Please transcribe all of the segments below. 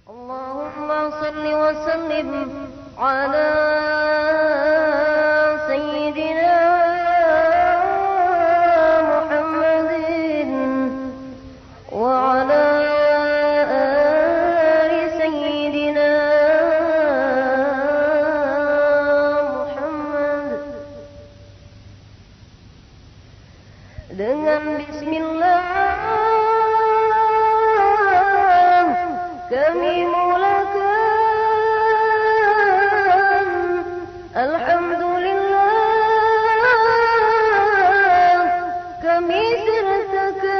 اللهم صل وسلم على سيدنا محمد وعلى آل سيدنا Muhammad dengan bismillah kami mulakan, alhamdulillah kami sertakan,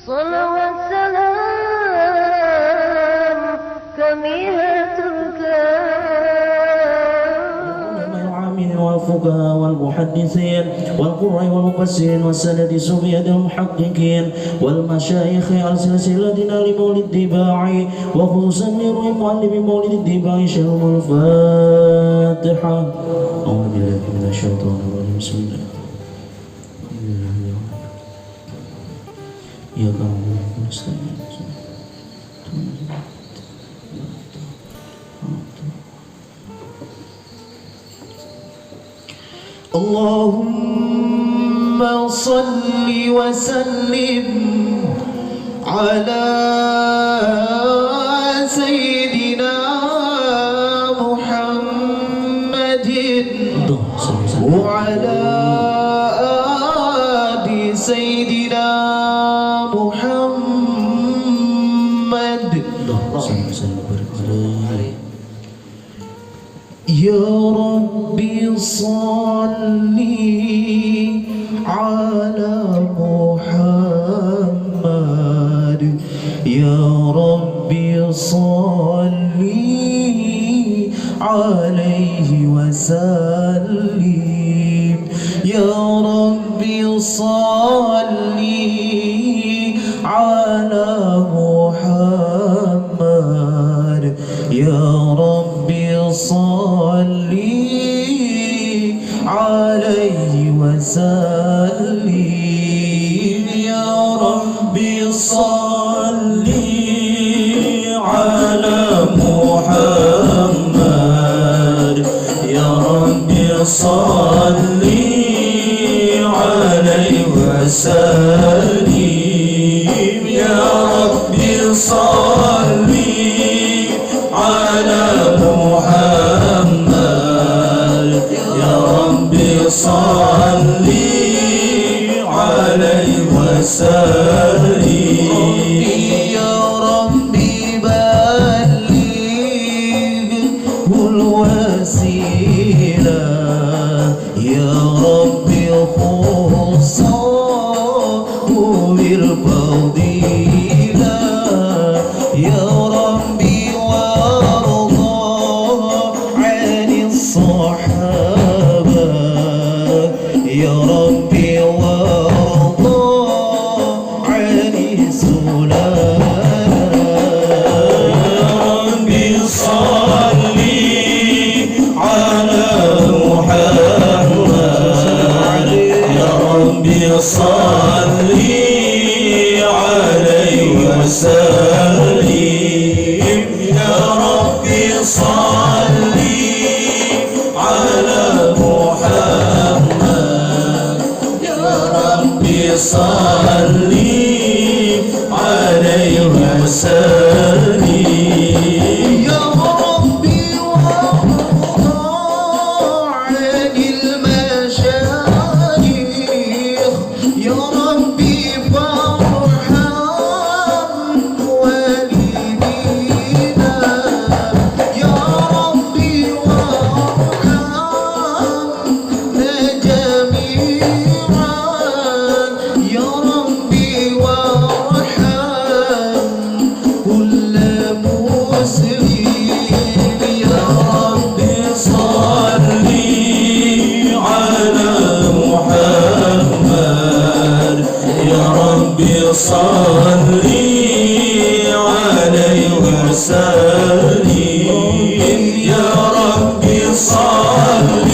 salawat salam kami haturkan. والفقهاء والمحدثين والقراء والمفسرين والسادة الصوفية المحققين والمشايخ على سلسلتنا لمولد الدباعي وخصوصا لروح مؤلف مولد الدباعي شهر الفاتحة. أعوذ بالله من الشيطان الرجيم. بسم الله. يا قوم المستقيم. اللهم صل وسلم على سيدنا محمد وعلى آل سيدنا محمد. يا ربي صل على محمد، يا ربي صل عليه وسلم، يا ربي صل على محمد، يا ربي صل عليه وسلم، يا ربي صل على محمد، يا ربي صل عليه وسلم، يا ربي صل على محمد، يا ربي صل عليه وسلم. يا ربي بلغه الوسيلة، يا ربي خصه بالفضيلة، يا ربي الصحابة، يا ربي وارضى عن السلالة، يا ربي صل على محمد، يا ربي صل عليه وسلم، يا ربي صل على محمد، يا ربي صل عليه وسلم، يا ربي وارضى عن المشايخ، يا ربي فارحم والدينا، يا ربي وارحمنا جميعا، يا ربي وارحم كل مسلم، يا ربي صل على محمد، يا ربي صل عليه وسلم، يا ربي صل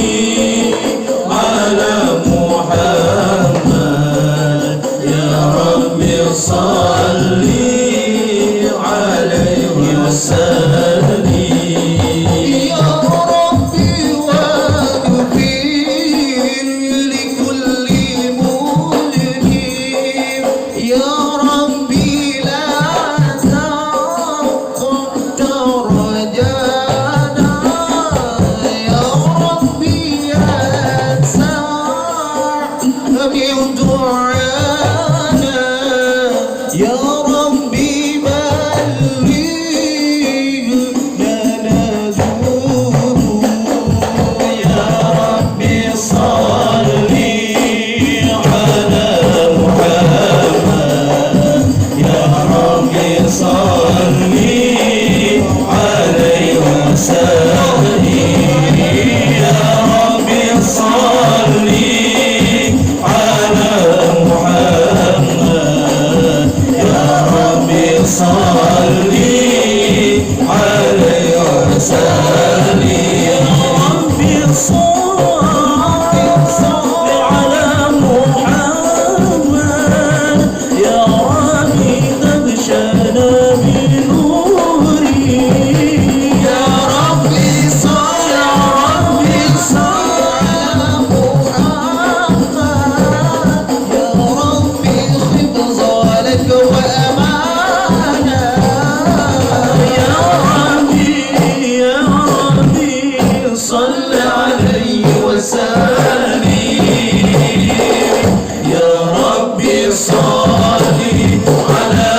على محمد، يا ربي صل صلي عليه وسلم يا ربي واغفر لكل مذنب يا ربي لا تقدر رجانا يا ربي أسمع من دعانا يا ربي بلغ لنا ذنوب يا ربي صلي على محمد يا ربي صلي عليه وسلم يا ربي صلي على محمد يا ربي صلي عليه وسلم يا ربي صل على محمد يا ربي تغشنا بنوري يا ربي صل على محمد يا ربي حفظ لك وأمانة يا ربي صل عليه وسلم يا ربي صل على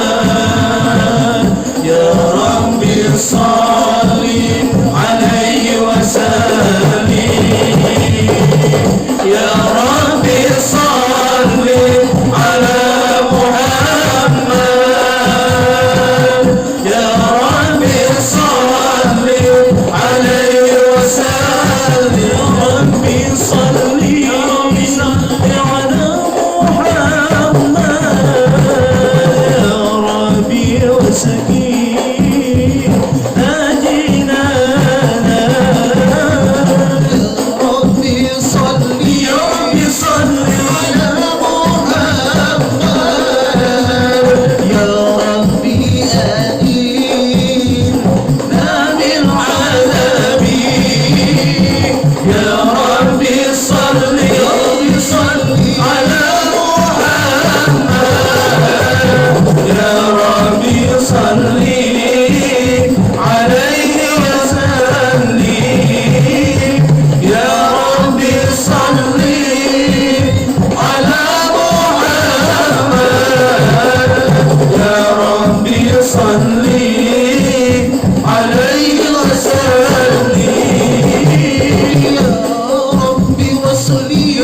محمد يا ربي صل عليه وسلم يا ربي صل على محمد يا ربي صل عليه وسلم يا ربي صل على محمد يا ربي وسكين هدينا ربي صل يا ربي صل على محمد يا ربي أدينا من عذابي يا ربي صل على محمد يا ربي صل عليه وسلم يا ربي صل على محمد يا ربي صل عليه وسلم يا ربي وصلي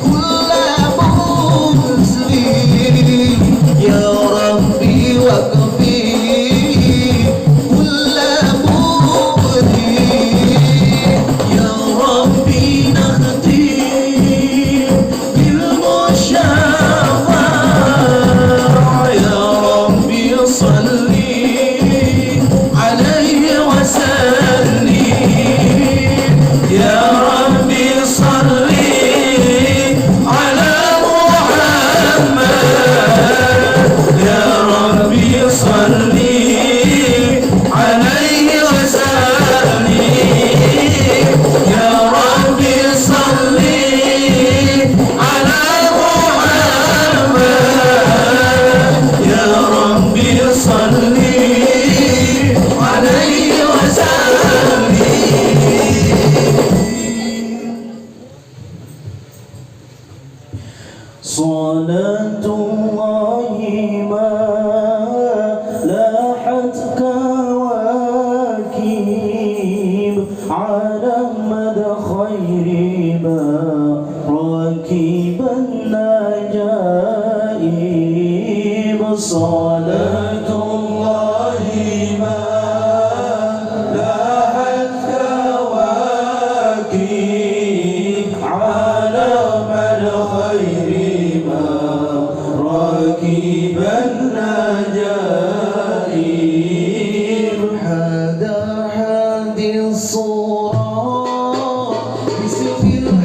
كل مسلم يا ربي وكفي كل مؤذي يا ربي نختم بالمشافعة يا ربي صل عليه وسلم يا ربي صل على محمد يا ربي صل عليه وسلم يا ربي صل على محمد يا ربي صل عليه وسلم صلاة الله ما لاحت كواكب على مدى خير ما راكب النجائب صلاة الله ما لاحت كواكب على مدى خير ما راكب النجائب هذا حادي الصورة بسيف الحبائب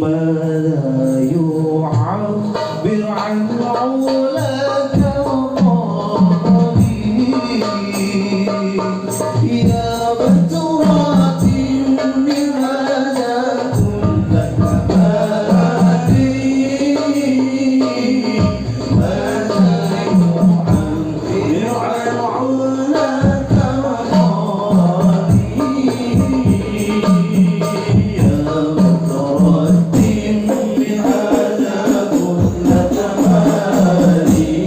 ما لا يعبر عن علاك وقالي يا بدرات من هذا كل كمالي ما لا يعبر عن علاك وقالي يا بدرات من هذا كل كمالي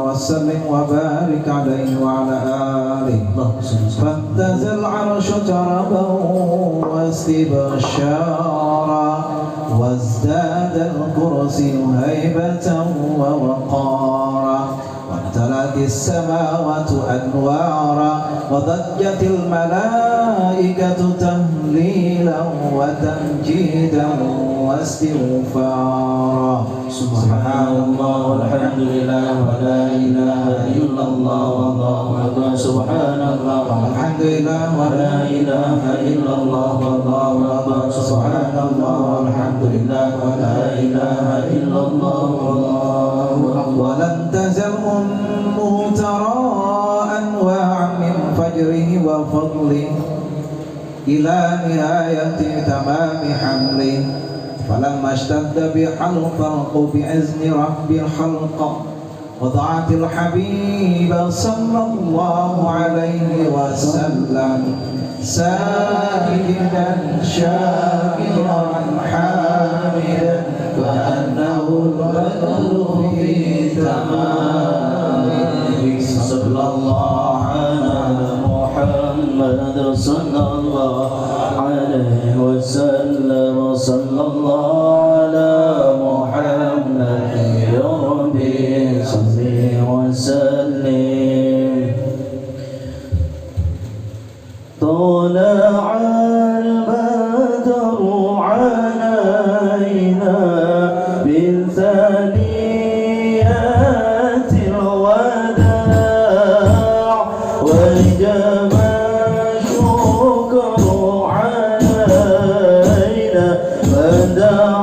وسلم وبارك عليه وعلى آله فاهتز العرش تربا واستبشارا وازداد الكرسي هيبة ووقارا وامتلأت السماوات أنوارا وضجت الملائكة تهليلا وتمجيدا واستغفارا سبحان الله والحمد لله ولا إله إلا الله والله أكبر سبحان الله والحمد لله ولا إله إلا الله والله أكبر سبحان الله والحمد لله ولا إله إلا الله والله أكبر ولن تزل أمه ترى فجره وفضله إلى نهاية تمام حمله فلما اشتد بها الخلق بإذن رب الخلق وضعت الحبيب صلى الله عليه وسلم ساجدا شاكرا حامدا كأنه البدر في تمامه صلى الله على محمد صلى الله عليه وسلم صلى الله على محمد يا ربي صل وسلم طلع البدر علينا من ثنيات الوداع وجب الشكر علينا فدعا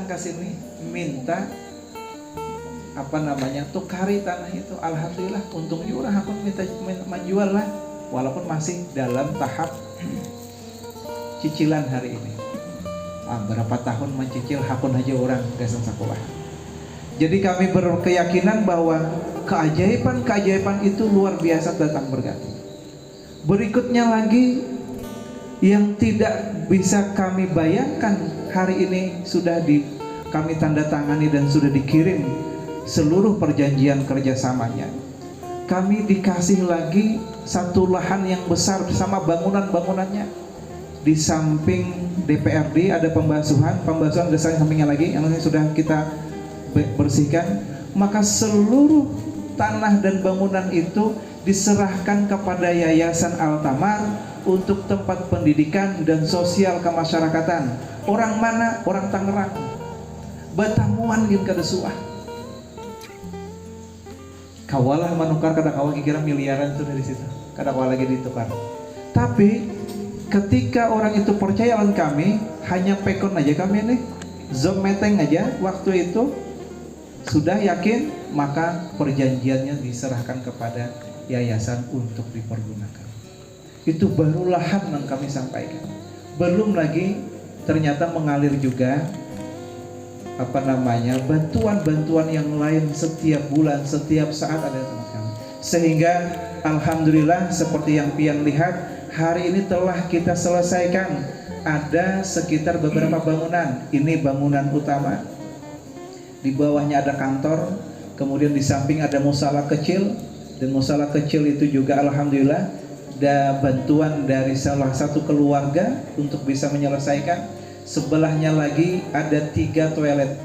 datang ke sini minta tukari tanah itu. Alhamdulillah untungnya orang aku minta menjual lah, walaupun masih dalam tahap cicilan hari ini. Berapa tahun mencicil hakun aja orang gasan sekolah. Jadi kami berkeyakinan bahwa keajaiban itu luar biasa datang berganti. Berikutnya lagi yang tidak bisa kami bayangkan, hari ini sudah kami tanda tangani dan sudah dikirim seluruh perjanjian kerjasamanya. Kami dikasih lagi satu lahan yang besar bersama bangunan-bangunannya. Di samping DPRD ada pembasuhan desa sampingnya lagi yang sudah kita bersihkan. Maka seluruh tanah dan bangunan itu diserahkan kepada Yayasan Altamar untuk tempat pendidikan dan sosial kemasyarakatan. Orang mana? Orang Tangerang. Batamuan gin kada suah. Kawalah manukar kada kawal kira miliaran tuh dari situ. Kada kawal lagi ditukar. Tapi ketika orang itu percaya dengan kami, hanya pekon aja kami nih, zoom meteng aja waktu itu sudah yakin, maka perjanjiannya diserahkan kepada yayasan untuk dipergunakan. Itu baru lahan yang kami sampaikan. Belum lagi ternyata mengalir juga bantuan-bantuan yang lain setiap bulan, setiap saat ada teman kami. Sehingga alhamdulillah seperti yang pian lihat, hari ini telah kita selesaikan ada sekitar beberapa bangunan. Ini bangunan utama. Di bawahnya ada kantor, kemudian di samping ada musala kecil, dan musala kecil itu juga alhamdulillah ada bantuan dari salah satu keluarga untuk bisa menyelesaikan. Sebelahnya lagi ada 3 toilet.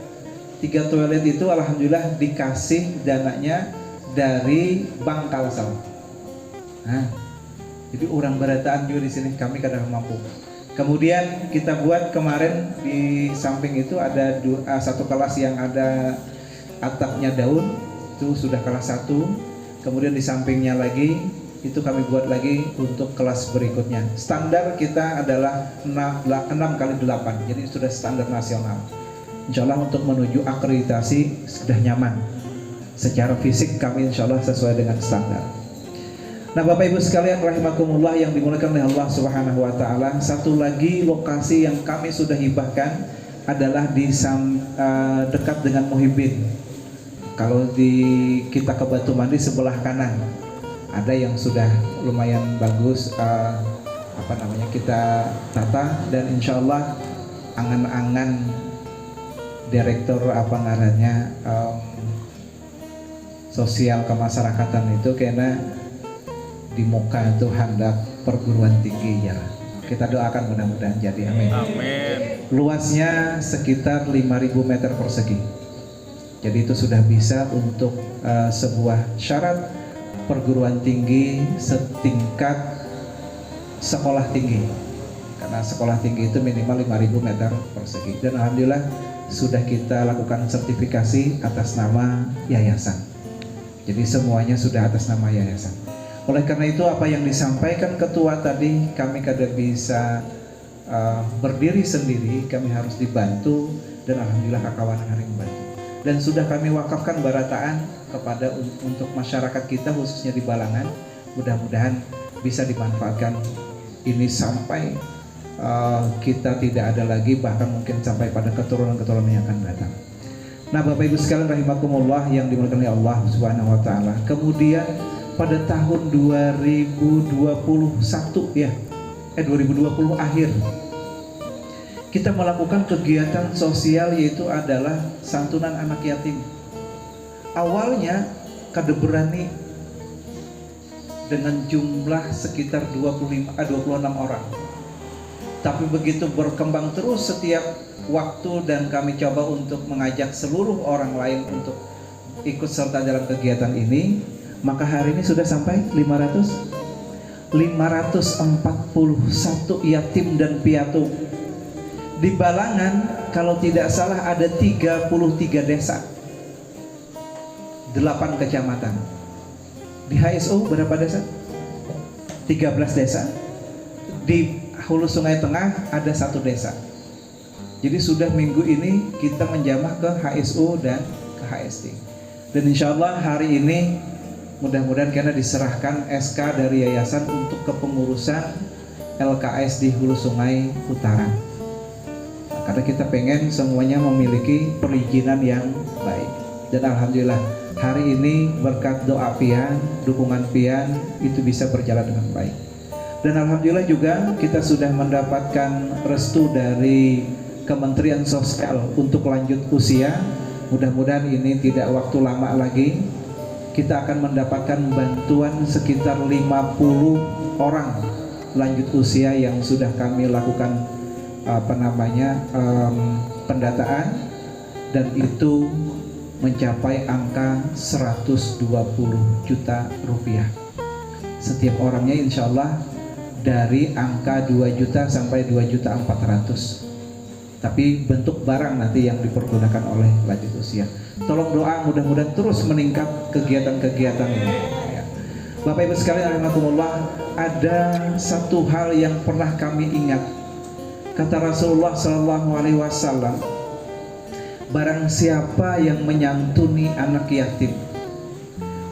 3 toilet itu alhamdulillah dikasih dananya dari Bank Kalsel. Jadi orang berataan juga di sini, kami kadang mampu. Kemudian kita buat kemarin di samping itu ada satu kelas yang ada atapnya daun, itu sudah kelas 1. Kemudian di sampingnya lagi itu kami buat lagi untuk kelas berikutnya. Standar kita adalah 6x8, jadi sudah standar nasional. Insya Allah untuk menuju akreditasi sudah nyaman. Secara fisik kami insya Allah sesuai dengan standar. Nah Bapak Ibu sekalian rahimakumullah yang dimuliakan oleh Allah Subhanahu wa taala, satu lagi lokasi yang kami sudah hibahkan adalah di dekat dengan Muhibbin. Kalau kita ke Batu Mandi sebelah kanan ada yang sudah lumayan bagus kita tata, dan insya Allah angan-angan direktur sosial kemasyarakatan itu karena di muka itu hendak perguruan tinggi ya. Kita doakan mudah-mudahan jadi, amin. Amin. Luasnya sekitar 5.000 meter persegi. Jadi itu sudah bisa untuk sebuah syarat perguruan tinggi setingkat sekolah tinggi, karena sekolah tinggi itu minimal 5.000 meter persegi. Dan alhamdulillah sudah kita lakukan sertifikasi atas nama yayasan. Jadi semuanya sudah atas nama yayasan. Oleh karena itu apa yang disampaikan ketua tadi, kami kada bisa berdiri sendiri, kami harus dibantu, dan alhamdulillah kawan hari membantu. Dan sudah kami wakafkan barataan kepada untuk masyarakat kita khususnya di Balangan. Mudah-mudahan bisa dimanfaatkan ini sampai kita tidak ada lagi, bahkan mungkin sampai pada keturunan-keturunan yang akan datang. Nah Bapak Ibu sekalian rahimakumullah yang dimuliakan oleh Allah Subhanahu wa taala. Kemudian pada tahun 2021 2020 akhir kita melakukan kegiatan sosial, yaitu adalah santunan anak yatim. Awalnya kada berani dengan jumlah sekitar 26 orang. Tapi begitu berkembang terus setiap waktu dan kami coba untuk mengajak seluruh orang lain untuk ikut serta dalam kegiatan ini, maka hari ini sudah sampai 541 yatim dan piatu. Di Balangan kalau tidak salah ada 33 desa, 8 kecamatan. Di HSO berapa desa? 13 desa. Di Hulu Sungai Tengah ada 1 desa. Jadi sudah minggu ini kita menjamah ke HSU dan ke HST. Dan insya Allah hari ini mudah-mudahan karena diserahkan SK dari yayasan untuk kepengurusan LKS di Hulu Sungai Utara. Karena kita pengen semuanya memiliki perizinan yang baik. Dan alhamdulillah hari ini berkat doa pian, dukungan pian itu bisa berjalan dengan baik. Dan alhamdulillah juga kita sudah mendapatkan restu dari Kementerian Sosial untuk lanjut usia. Mudah-mudahan ini tidak waktu lama lagi kita akan mendapatkan bantuan sekitar 50 orang lanjut usia yang sudah kami lakukan pendataan, dan itu mencapai angka 120 juta rupiah setiap orangnya, insya Allah dari angka 2 juta sampai 2 juta 400. Tapi bentuk barang nanti yang dipergunakan oleh lanjut usia. Tolong doa mudah-mudahan terus meningkat kegiatan-kegiatan ini. Ya. Bapak Ibu sekalian rahimakumullah, ada satu hal yang pernah kami ingat. Kata Rasulullah SAW, barang siapa yang menyantuni anak yatim,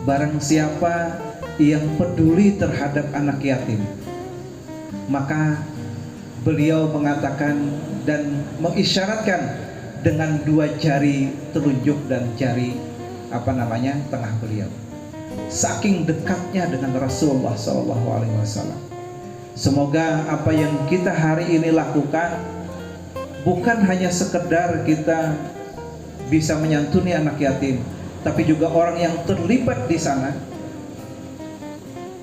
barang siapa yang peduli terhadap anak yatim, maka beliau mengatakan dan mengisyaratkan dengan 2 jari telunjuk dan jari tengah beliau. Saking dekatnya dengan Rasulullah SAW. Semoga apa yang kita hari ini lakukan bukan hanya sekedar kita bisa menyantuni anak yatim, tapi juga orang yang terlibat di sana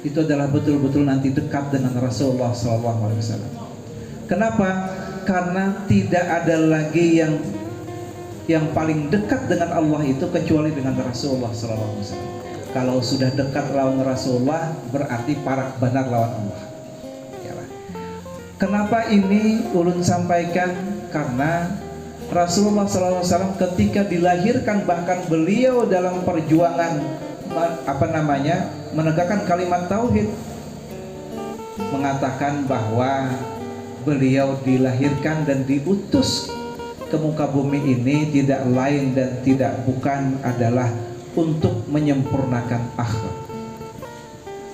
itu adalah betul-betul nanti dekat dengan Rasulullah SAW. Kenapa? Karena tidak ada lagi yang paling dekat dengan Allah itu kecuali dengan Rasulullah SAW. Kalau sudah dekat lawan Rasulullah berarti parak benar lawan Allah. Yalah. Kenapa ini ulun sampaikan? Karena Rasulullah SAW ketika dilahirkan, bahkan beliau dalam perjuangan menegakkan kalimat tauhid, mengatakan bahwa beliau dilahirkan dan diutus ke muka bumi ini tidak lain dan tidak bukan adalah untuk menyempurnakan akhlak.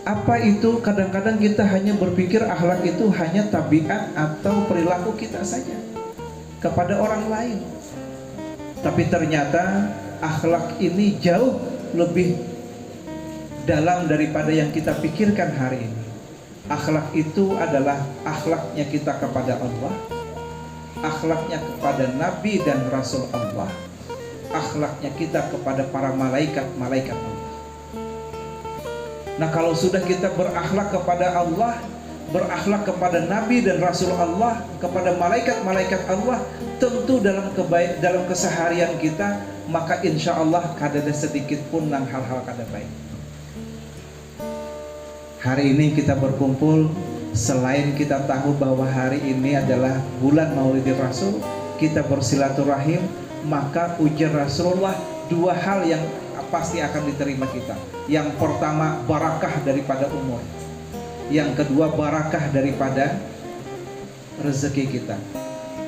Apa itu? Kadang-kadang kita hanya berpikir akhlak itu hanya tabiat atau perilaku kita saja kepada orang lain. Tapi ternyata akhlak ini jauh lebih dalam daripada yang kita pikirkan hari ini. Akhlak itu adalah akhlaknya kita kepada Allah, akhlaknya kepada Nabi dan Rasul Allah, akhlaknya kita kepada para malaikat-malaikat Allah. Nah, kalau sudah kita berakhlak kepada Allah, berakhlak kepada Nabi dan Rasul Allah, kepada malaikat-malaikat Allah, tentu dalam keseharian kita, maka insya Allah kada ada sedikit pun nang hal-hal kada baik. Hari ini kita berkumpul, selain kita tahu bahwa hari ini adalah bulan Maulidil Rasul, kita bersilaturahim, maka ujar Rasulullah 2 hal yang pasti akan diterima kita. Yang pertama, barakah daripada umur. Yang kedua, barakah daripada rezeki kita.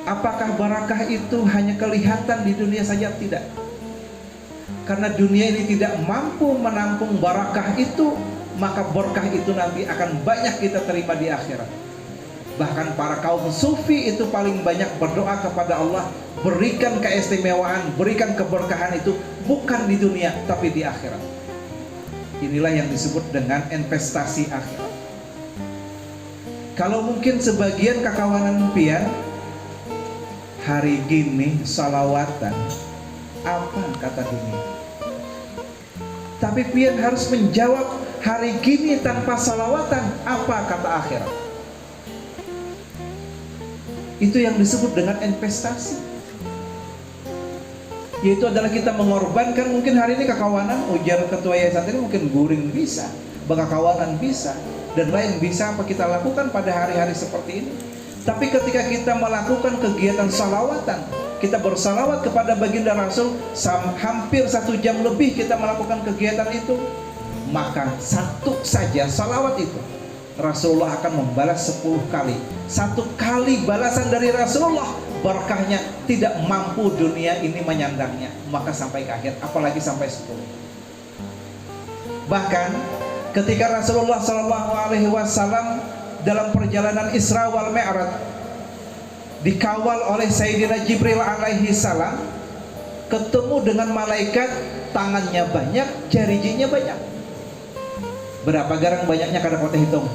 Apakah barakah itu hanya kelihatan di dunia saja? Tidak. Karena dunia ini tidak mampu menampung barakah itu, maka berkah itu nanti akan banyak kita terima di akhirat. Bahkan para kaum sufi itu paling banyak berdoa kepada Allah, berikan keistimewaan, berikan keberkahan itu bukan di dunia tapi di akhirat. Inilah yang disebut dengan investasi akhirat. Kalau mungkin sebagian kakawanan pian hari gini salawatan, apa kata dunia? Tapi pian harus menjawab, hari gini tanpa salawatan, apa kata akhirat? Itu yang disebut dengan investasi. Yaitu adalah kita mengorbankan, mungkin hari ini kakawanan, ujar ketua yayasan ini mungkin guring bisa, bekakawanan bisa, dan lain bisa apa kita lakukan pada hari-hari seperti ini. Tapi ketika kita melakukan kegiatan salawatan, kita bersalawat kepada baginda Rasul, hampir 1 jam lebih kita melakukan kegiatan itu, maka satu saja salawat itu Rasulullah akan membalas 10 kali. 1 kali balasan dari Rasulullah berkahnya tidak mampu dunia ini menyandangnya, maka sampai ke akhir, apalagi sampai 10. Bahkan ketika Rasulullah SAW dalam perjalanan Isra wal Mi'raj dikawal oleh Sayyidina Jibril alaihi salam, ketemu dengan malaikat, tangannya banyak, jari-jarinya banyak. Berapa garang banyaknya kada kota hitung.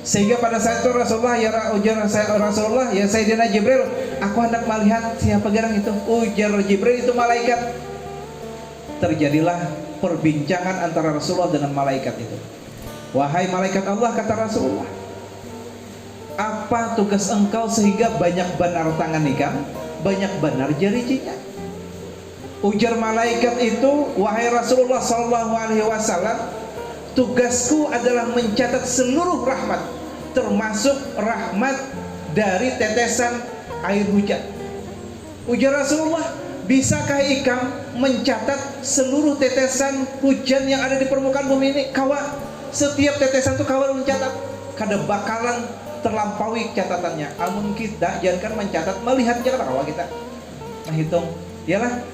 Sehingga pada saat itu Rasulullah, ujar Rasulullah, ya Sayyidina Jibril, aku hendak melihat siapa garang itu. Ujar Jibril, itu malaikat. Terjadilah perbincangan antara Rasulullah dengan malaikat itu. Wahai malaikat Allah, kata Rasulullah, apa tugas engkau sehingga banyak benar tangan ikam, banyak benar jari-jarinya? Ujar malaikat itu, wahai Rasulullah SAW, tugasku adalah mencatat seluruh rahmat, termasuk rahmat dari tetesan air hujan. Ujar Rasulullah, bisakah ikam mencatat seluruh tetesan hujan yang ada di permukaan bumi ini? Kawa, setiap tetesan itu kawa mencatat, kada bakalan terlampaui catatannya. Amun kita jangankan mencatat, melihatnya kada kawa kita menghitung. Yalah,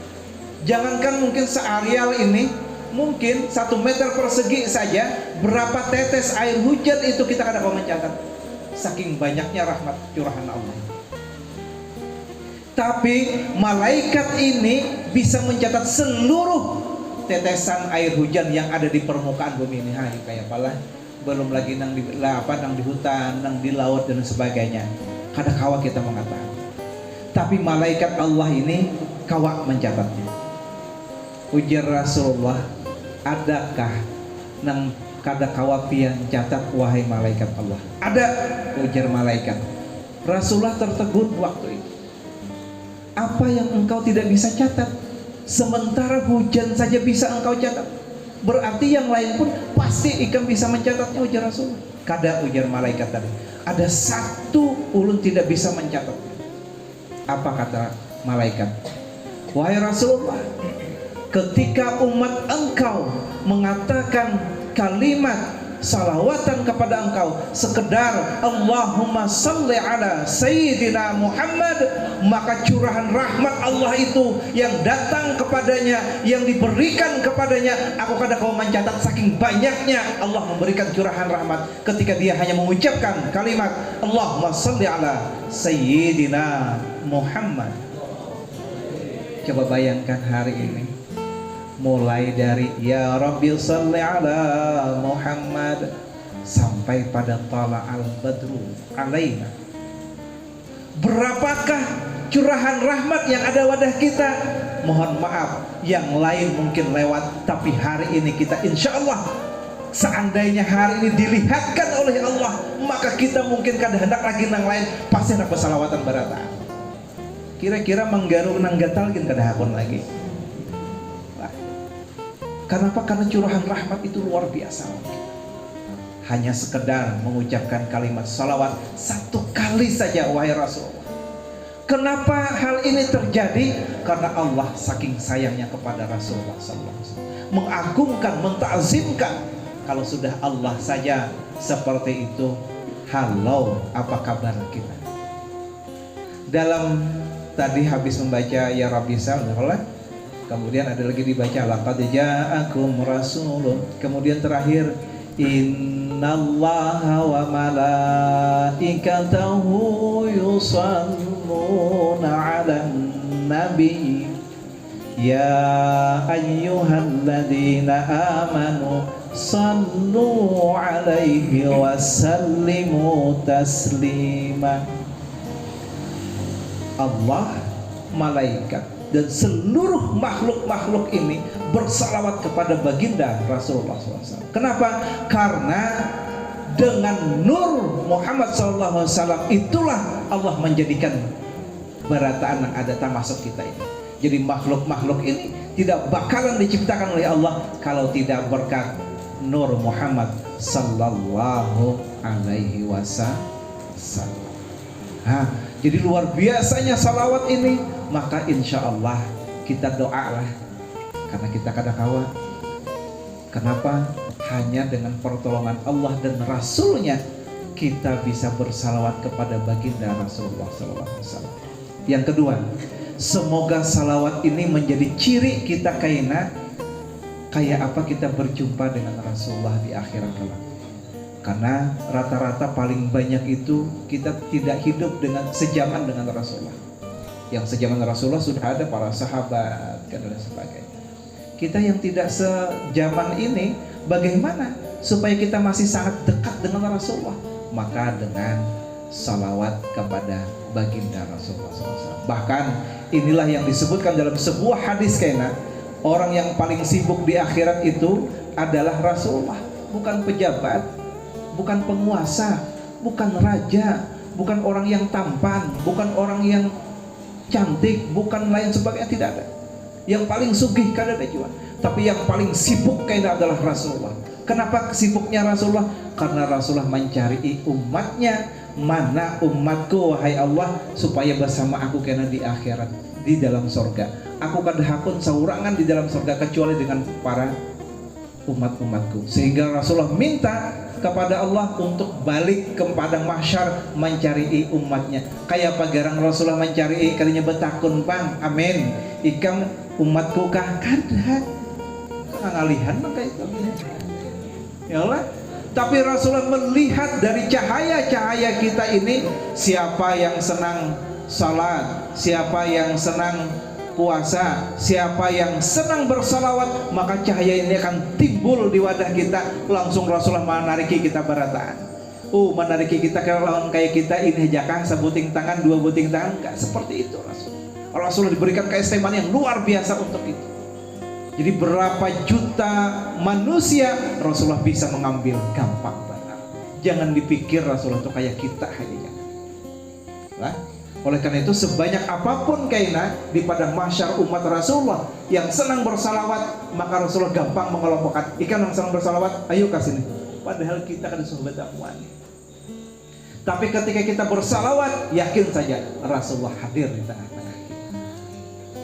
jangankan mungkin seareal ini, mungkin 1 meter persegi saja, berapa tetes air hujan itu kita kada mau mencatat, saking banyaknya rahmat curahan Allah. Tapi malaikat ini bisa mencatat seluruh tetesan air hujan yang ada di permukaan bumi ini. Hai, kayak apalah, belum lagi nang di hutan, nang di laut dan sebagainya. Kada kawa kita mengatakan. Tapi malaikat Allah ini kawa mencatatnya. Ujar Rasulullah, adakah nang kada kawa pian catat wahai malaikat Allah? Ada, ujar malaikat. Rasulullah tertegun waktu itu. Apa yang engkau tidak bisa catat? Sementara hujan saja bisa engkau catat, berarti yang lain pun pasti ikam bisa mencatatnya, ujar Rasulullah. Kada, ujar malaikat tadi, ada 1 ulun tidak bisa mencatat. Apa kata malaikat? Wahai Rasulullah, ketika umat engkau mengatakan kalimat salawatan kepada engkau sekedar Allahumma salli ala Sayyidina Muhammad, maka curahan rahmat Allah itu yang datang kepadanya, yang diberikan kepadanya, aku kada kau mencatat saking banyaknya Allah memberikan curahan rahmat ketika dia hanya mengucapkan kalimat Allahumma salli ala Sayyidina Muhammad. Coba bayangkan hari ini, mulai dari ya Rabbi salli ala Muhammad sampai pada tala'al badru alaina. Berapakah curahan rahmat yang ada wadah kita? Mohon maaf, yang lain mungkin lewat, tapi hari ini kita insya Allah, seandainya hari ini dilihatkan oleh Allah, maka kita mungkin kada hendak lagi nang lain, pasti nak bersalawatan barataan. Kira-kira menggaru nang gatalkin kada hakon lagi. Kenapa? Karena curahan rahmat itu luar biasa. Hanya sekedar mengucapkan kalimat salawat 1 kali saja, wahai Rasulullah. Kenapa hal ini terjadi? Karena Allah saking sayangnya kepada Rasulullah SAW, mengagungkan, mentazimkan. Kalau sudah Allah saja seperti itu, halau apa kabar kita? Dalam tadi habis membaca ya Rabbi sallallahu, kemudian ada lagi dibaca laqad ja'akum rasulun, kemudian terakhir innallaha wa malaikatahu yusalluna 'alan nabi ya ayyuhalladzina amanu sallu 'alaihi wa sallimu taslima. Allah, malaikat dan seluruh makhluk-makhluk ini bersalawat kepada baginda Rasulullah SAW. Kenapa? Karena dengan nur Muhammad SAW itulah Allah menjadikan barataan yang ada termasuk kita ini. Jadi makhluk-makhluk ini tidak bakalan diciptakan oleh Allah kalau tidak berkat nur Muhammad Sallallahu Alaihi Wasallam. Jadi luar biasanya salawat ini. Maka insya Allah kita doalah, karena kita kada kawa. Kenapa? Hanya dengan pertolongan Allah dan Rasulnya kita bisa bersalawat kepada baginda Rasulullah SAW. Yang kedua, semoga salawat ini menjadi ciri kita kayak apa kita berjumpa dengan Rasulullah di akhirat kelak. Karena rata-rata paling banyak itu kita tidak hidup dengan sejaman dengan Rasulullah. Yang sejaman Rasulullah sudah ada para sahabat dan lain sebagainya. Kita yang tidak sejaman ini, bagaimana supaya kita masih sangat dekat dengan Rasulullah? Maka dengan salawat kepada baginda Rasulullah SAW. Bahkan inilah yang disebutkan dalam sebuah hadis kayaknya, orang yang paling sibuk di akhirat itu adalah Rasulullah, bukan pejabat, bukan penguasa, bukan raja, bukan orang yang tampan, bukan orang yang cantik, bukan lain sebagainya, tidak ada. Yang paling sugih kada ada juga, tapi yang paling sibuk kayaknya adalah Rasulullah. Kenapa sibuknya Rasulullah? Karena Rasulullah mencari umatnya, mana umatku wahai Allah, supaya bersama aku kena di akhirat, di dalam sorga. Aku kada hakun saurangan di dalam sorga kecuali dengan para umat-umatku. Sehingga Rasulullah minta kepada Allah untuk balik ke padang mahsyar mencari umatnya. Kayak pagarang Rasulullah mencari kalinya betakun bang, amin. Ikam umatku kah kada ngalihan maka itu. Ya Allah. Tapi Rasulullah melihat dari cahaya-cahaya kita ini, siapa yang senang salat, siapa yang senang puasa, siapa yang senang bersalawat, maka cahaya ini akan timbul di wadah kita. Langsung Rasulullah menariki kita berataan. Menariki kita ke lawan kayak kita ini jakah sebuting tangan, dua buting tangan, enggak seperti itu Rasulullah diberikan keistimewaan yang luar biasa untuk itu. Jadi berapa juta manusia Rasulullah bisa mengambil gampang benar. Jangan dipikir Rasulullah itu kayak kita hanya. Nah, oleh karena itu sebanyak apapun kayaknya di padang mahsyar umat Rasulullah yang senang bersalawat, maka Rasulullah gampang mengelompokkan. Ikan yang senang bersalawat, ayo kasih nih. Padahal kita kan sahabat akhwan. Tapi ketika kita bersalawat, yakin saja Rasulullah hadir di tengah-tengah kita.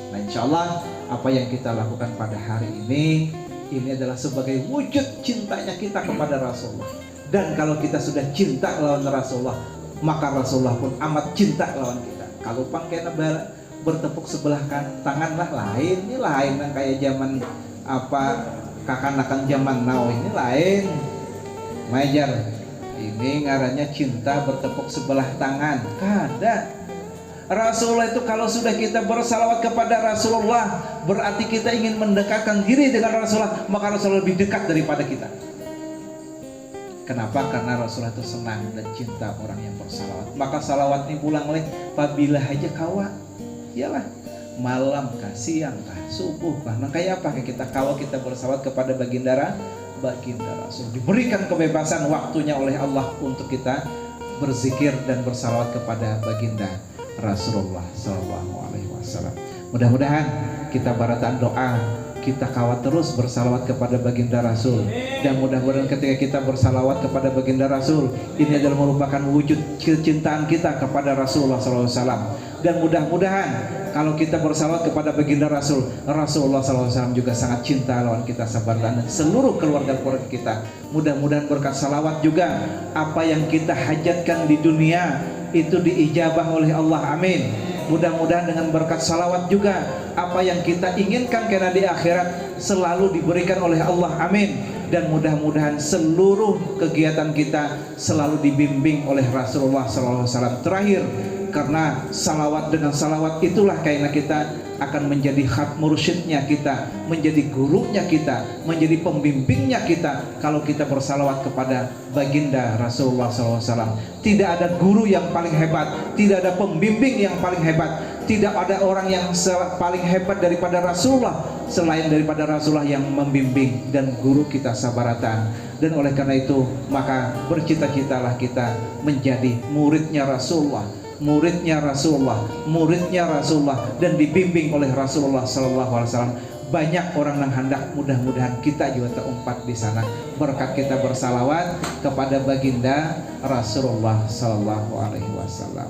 Nah, insyaallah apa yang kita lakukan pada hari ini adalah sebagai wujud cintanya kita kepada Rasulullah. Dan kalau kita sudah cinta lawan Rasulullah, maka Rasulullah pun amat cinta lawan kita. Kalau pangkena bertepuk sebelah tangan lah lain, ini lain yang kayak zaman apa kakanakan zaman now, ini lain. Majar, ini ngarannya cinta bertepuk sebelah tangan. Kada. Rasulullah itu kalau sudah kita bersalawat kepada Rasulullah, berarti kita ingin mendekatkan diri dengan Rasulullah, maka Rasulullah lebih dekat daripada kita. Kenapa? Karena Rasulullah itu senang dan cinta orang yang bersalawat. Maka salawat ini pulang leh apabila aja kawa. Iyalah, malam kah, siang kah, subuh kah. Nah, kayak apa kita kawa kita bersalawat kepada baginda Rasul. Diberikan kebebasan waktunya oleh Allah untuk kita berzikir dan bersalawat kepada baginda Rasulullah SAW. Mudah-mudahan kita barataan doa, kita kawat terus bersalawat kepada baginda Rasul. Dan mudah-mudahan ketika kita bersalawat kepada baginda Rasul, ini adalah merupakan wujud kecintaan kita kepada Rasulullah SAW. Dan mudah-mudahan kalau kita bersalawat kepada baginda Rasul, Rasulullah SAW juga sangat cinta lawan kita sabar dan seluruh keluarga-keluarga kita. Mudah-mudahan berkat salawat juga apa yang kita hajatkan di dunia itu diijabah oleh Allah, amin. Mudah-mudahan dengan berkat salawat juga apa yang kita inginkan karena di akhirat selalu diberikan oleh Allah, amin. Dan mudah-mudahan seluruh kegiatan kita selalu dibimbing oleh Rasulullah SAW. Terakhir, karena salawat dengan salawat itulah kayaknya kita akan menjadi khat mursyidnya kita, menjadi gurunya kita, menjadi pembimbingnya kita. Kalau kita bersalawat kepada baginda Rasulullah SAW, tidak ada guru yang paling hebat, tidak ada pembimbing yang paling hebat, tidak ada orang yang paling hebat daripada Rasulullah selain daripada Rasulullah yang membimbing dan guru kita sabaratan. Dan oleh karena itu maka bercita-citalah kita menjadi muridnya Rasulullah, muridnya Rasulullah dan dibimbing oleh Rasulullah SAW. Banyak orang yang hendak, mudah-mudahan kita juga terumpat di sana berkat kita bersalawat kepada baginda Rasulullah SAW.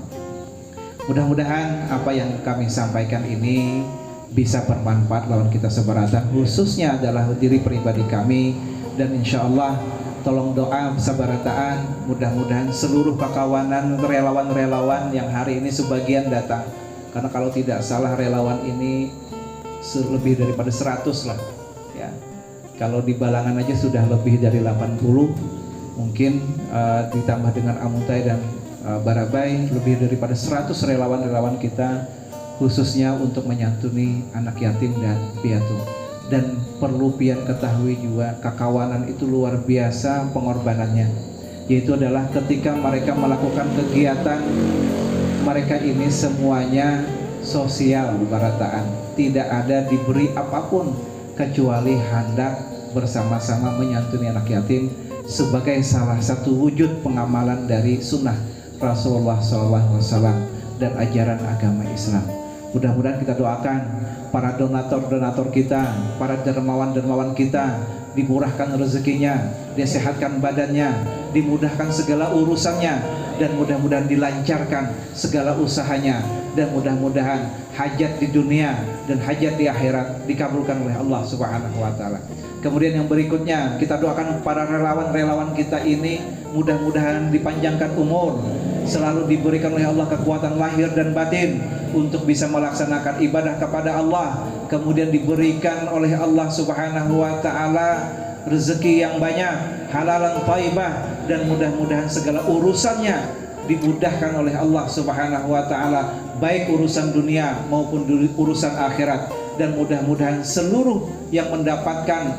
Mudah-mudahan apa yang kami sampaikan ini bisa bermanfaat lawan kita sebaratan, khususnya adalah diri pribadi kami. Dan insya Allah tolong doa sabarataan, mudah-mudahan seluruh pakawanan relawan-relawan yang hari ini sebagian datang Karena kalau tidak salah relawan ini lebih daripada 100 lah ya. Kalau di Balangan aja sudah lebih dari 80, mungkin ditambah dengan Amuntai dan Barabai, lebih daripada 100 relawan-relawan kita khususnya untuk menyantuni anak yatim dan piatu. Dan perlu pian ketahui juga, kakawanan itu luar biasa pengorbanannya, yaitu adalah ketika mereka melakukan kegiatan, mereka ini semuanya sosial barataan, tidak ada diberi apapun kecuali hendak bersama-sama menyantuni anak yatim sebagai salah satu wujud pengamalan dari sunnah Rasulullah SAW dan ajaran agama Islam. Mudah-mudahan kita doakan para donatur-donatur kita, para dermawan-dermawan kita, dimurahkan rezekinya, disehatkan badannya, dimudahkan segala urusannya, dan mudah-mudahan dilancarkan segala usahanya, dan mudah-mudahan hajat di dunia dan hajat di akhirat dikabulkan oleh Allah Subhanahu wa taala. Kemudian yang berikutnya, kita doakan para relawan-relawan kita ini mudah-mudahan dipanjangkan umur, selalu diberikan oleh Allah kekuatan lahir dan batin untuk bisa melaksanakan ibadah kepada Allah, kemudian diberikan oleh Allah Subhanahu wa taala rezeki yang banyak, halalan thayyibah, dan mudah-mudahan segala urusannya dimudahkan oleh Allah Subhanahu wa taala, baik urusan dunia maupun urusan akhirat. Dan mudah-mudahan seluruh yang mendapatkan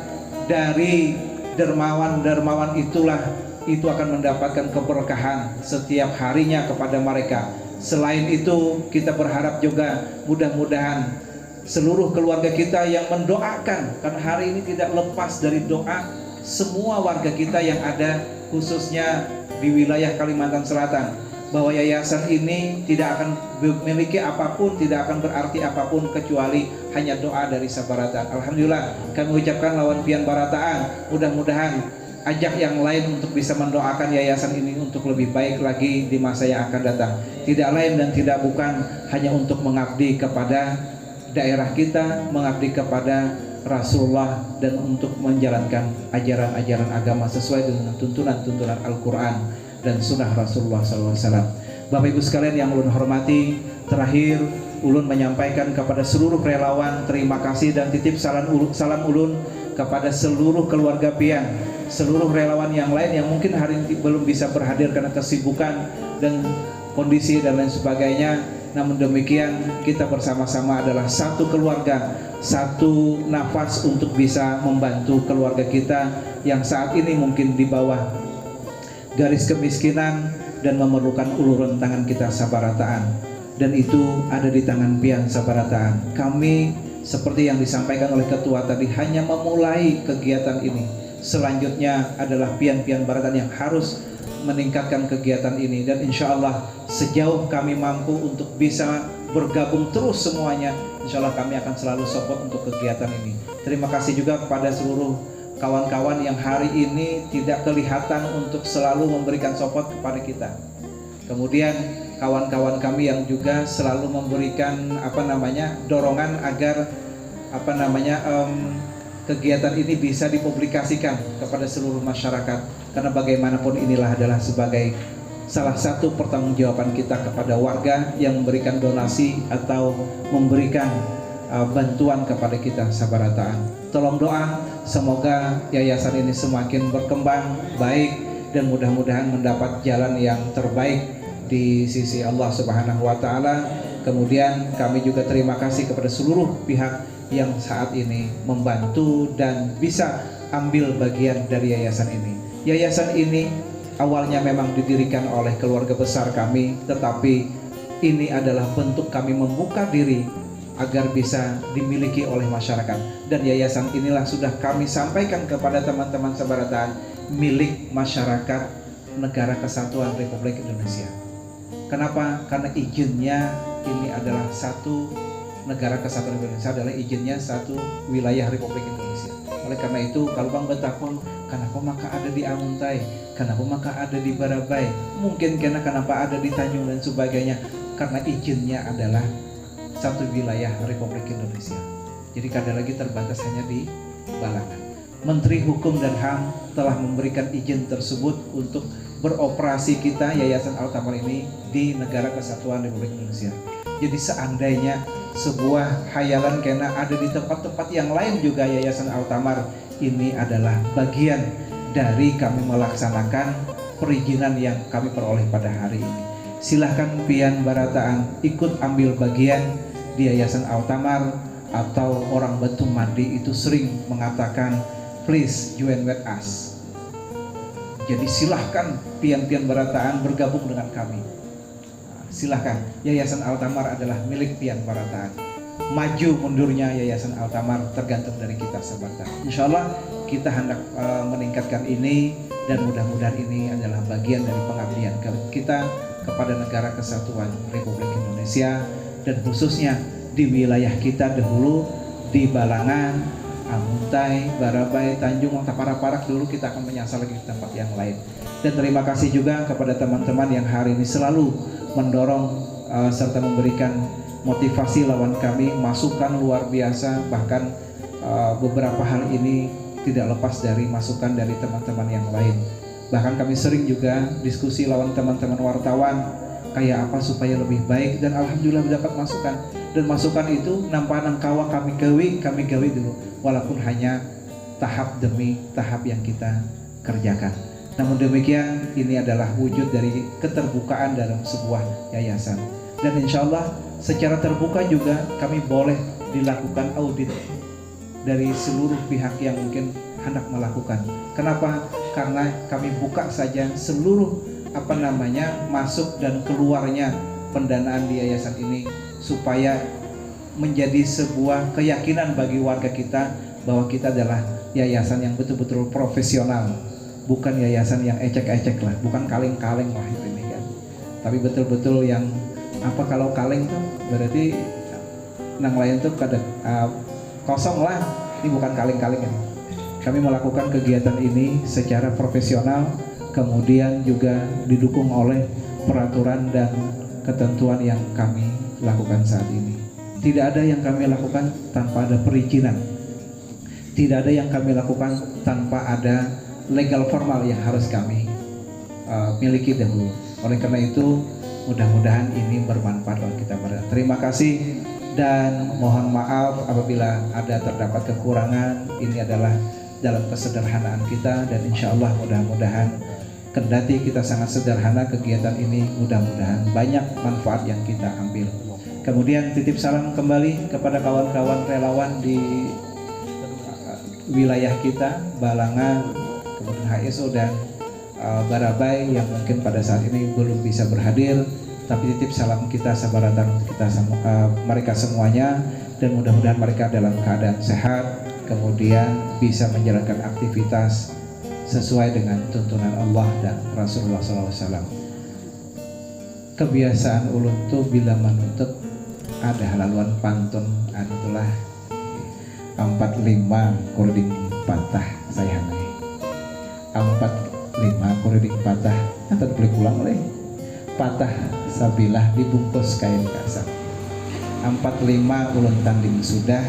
dari dermawan-dermawan itu akan mendapatkan keberkahan setiap harinya kepada mereka. Selain itu, kita berharap juga mudah-mudahan seluruh keluarga kita yang mendoakan, karena hari ini tidak lepas dari doa semua warga kita yang ada khususnya di wilayah Kalimantan Selatan, bahwa yayasan ini tidak akan memiliki apapun, tidak akan berarti apapun kecuali hanya doa dari Sabaratan. Alhamdulillah, kami ucapkan lawan pian barataan, mudah-mudahan ajak yang lain untuk bisa mendoakan yayasan ini untuk lebih baik lagi di masa yang akan datang. Tidak lain dan tidak bukan hanya untuk mengabdi kepada daerah kita, mengabdi kepada Rasulullah, dan untuk menjalankan ajaran-ajaran agama sesuai dengan tuntunan-tuntunan Al-Quran dan sunnah Rasulullah SAW. Bapak Ibu sekalian yang ulun hormati, terakhir ulun menyampaikan kepada seluruh relawan terima kasih dan titip salam ulun kepada seluruh keluarga pian, seluruh relawan yang lain yang mungkin hari ini belum bisa berhadir karena kesibukan dan kondisi dan lain sebagainya. Namun demikian, kita bersama-sama adalah satu keluarga, satu nafas untuk bisa membantu keluarga kita yang saat ini mungkin di bawah garis kemiskinan dan memerlukan uluran tangan kita Sabarataan, dan itu ada di tangan pian Sabarataan. Kami seperti yang disampaikan oleh ketua tadi hanya memulai kegiatan ini. Selanjutnya adalah pian-pian Barataan yang harus meningkatkan kegiatan ini, dan insya Allah sejauh kami mampu untuk bisa bergabung terus semuanya, insya Allah kami akan selalu support untuk kegiatan ini. Terima kasih juga kepada seluruh kawan-kawan yang hari ini tidak kelihatan untuk selalu memberikan support kepada kita. Kemudian kawan-kawan kami yang juga selalu memberikan dorongan agar kegiatan ini bisa dipublikasikan kepada seluruh masyarakat, karena bagaimanapun inilah adalah sebagai salah satu pertanggungjawaban kita kepada warga yang memberikan donasi atau memberikan bantuan kepada kita Sabarataan. Tolong doa semoga yayasan ini semakin berkembang baik dan mudah-mudahan mendapat jalan yang terbaik di sisi Allah Subhanahu wa taala. Kemudian kami juga terima kasih kepada seluruh pihak yang saat ini membantu dan bisa ambil bagian dari yayasan ini. Yayasan ini awalnya memang didirikan oleh keluarga besar kami, tetapi ini adalah bentuk kami membuka diri agar bisa dimiliki oleh masyarakat. Dan yayasan inilah sudah kami sampaikan kepada teman-teman Sabarataan, milik masyarakat Negara Kesatuan Republik Indonesia. Kenapa? Karena izinnya ini adalah satu Negara Kesatuan Republik Indonesia, adalah izinnya satu wilayah Republik Indonesia. Oleh karena itu, kalau Bang Betapun, kenapa maka ada di Amuntai, kenapa maka ada di Barabai, mungkin kenapa ada di Tanjung dan sebagainya, karena izinnya adalah satu wilayah Republik Indonesia. Jadi kadang lagi terbatas hanya di Balangan. Menteri Hukum dan HAM telah memberikan izin tersebut untuk beroperasi kita Yayasan Al-Tamal ini di Negara Kesatuan Republik Indonesia. Jadi seandainya sebuah hayalan kena ada di tempat-tempat yang lain juga, Yayasan Altamar ini adalah bagian dari kami melaksanakan perizinan yang kami peroleh pada hari ini. Silahkan pian barataan ikut ambil bagian di Yayasan Altamar, atau orang Batu Mandi itu sering mengatakan please join with us. Jadi silahkan pian-pian barataan bergabung dengan kami. Silahkan, Yayasan Altamar adalah milik pian barataan. Maju mundurnya Yayasan Altamar tergantung dari kita sebarta. Insya Allah kita hendak meningkatkan ini, dan mudah-mudahan ini adalah bagian dari pengabdian kita kepada Negara Kesatuan Republik Indonesia, dan khususnya di wilayah kita dahulu di Balangan, Amuntai, Barabai, Tanjung, Tapara-Parak, dulu kita akan menyasar lagi di tempat yang lain. Dan terima kasih juga kepada teman-teman yang hari ini selalu mendorong serta memberikan motivasi lawan kami, masukan luar biasa. Bahkan beberapa hal ini tidak lepas dari masukan dari teman-teman yang lain. Bahkan kami sering juga diskusi lawan teman-teman wartawan kayak apa supaya lebih baik, dan alhamdulillah mendapat masukan. Dan masukan itu nampanan kawa kami gawe dulu, walaupun hanya tahap demi tahap yang kita kerjakan. Namun demikian, ini adalah wujud dari keterbukaan dalam sebuah yayasan. Dan insya Allah secara terbuka juga kami boleh dilakukan audit dari seluruh pihak yang mungkin hendak melakukan. Kenapa? Karena kami buka saja seluruh masuk dan keluarnya pendanaan di yayasan ini, supaya menjadi sebuah keyakinan bagi warga kita bahwa kita adalah yayasan yang betul-betul profesional, bukan yayasan yang ecek-ecek lah, bukan kaleng-kaleng lah ini kan. Tapi betul-betul yang kalau kaleng tuh berarti nang lain tuh kosong lah. Ini bukan kaleng-kaleng ya. Kami melakukan kegiatan ini secara profesional, kemudian juga didukung oleh peraturan dan ketentuan yang kami lakukan saat ini. Tidak ada yang kami lakukan tanpa ada perizinan. Tidak ada yang kami lakukan tanpa ada legal formal yang harus kami miliki dahulu. Oleh karena itu, mudah-mudahan ini bermanfaat bagi kita pada. Terima kasih dan mohon maaf apabila ada terdapat kekurangan. Ini adalah dalam kesederhanaan kita, dan insya Allah mudah-mudahan kendati kita sangat sederhana kegiatan ini, mudah-mudahan banyak manfaat yang kita ambil. Kemudian titip salam kembali kepada kawan-kawan relawan di wilayah kita, Balangan, kemudian HSO dan Barabai yang mungkin pada saat ini belum bisa berhadir, tapi titip salam kita sabaratan untuk kita mereka semuanya, dan mudah-mudahan mereka dalam keadaan sehat, kemudian bisa menjalankan aktivitas sesuai dengan tuntunan Allah dan Rasulullah SAW. Kebiasaan ulun tuh bila menutup ada halaluan pantun itulah 45 kurding patah sayang 45 kurding patah atau beli pulang oleh patah sabilah dibungkus kain kasar. 45 ulun tanding sudah,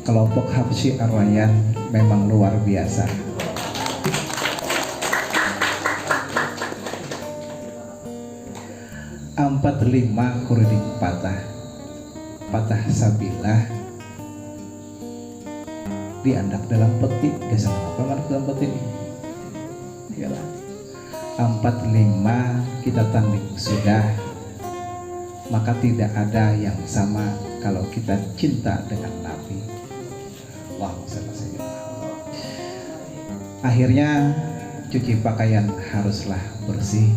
kelompok Habsyi Ar-Rayyan memang luar biasa. Empat lima kurding patah sabilah diandak dalam peti, gak sama apa mana dalam peti ini. Iyalah. 45 kita tanding sudah, maka tidak ada yang sama kalau kita cinta dengan Nabi. Allahumma shalli ala sayyidina. Akhirnya cuci pakaian haruslah bersih.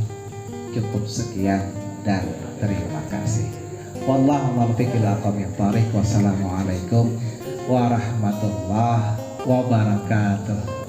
Cukup sekian dan terima kasih. Wallahu muwaffiq ila aqwamit thariq. Wassalamualaikum warahmatullahi wabarakatuh.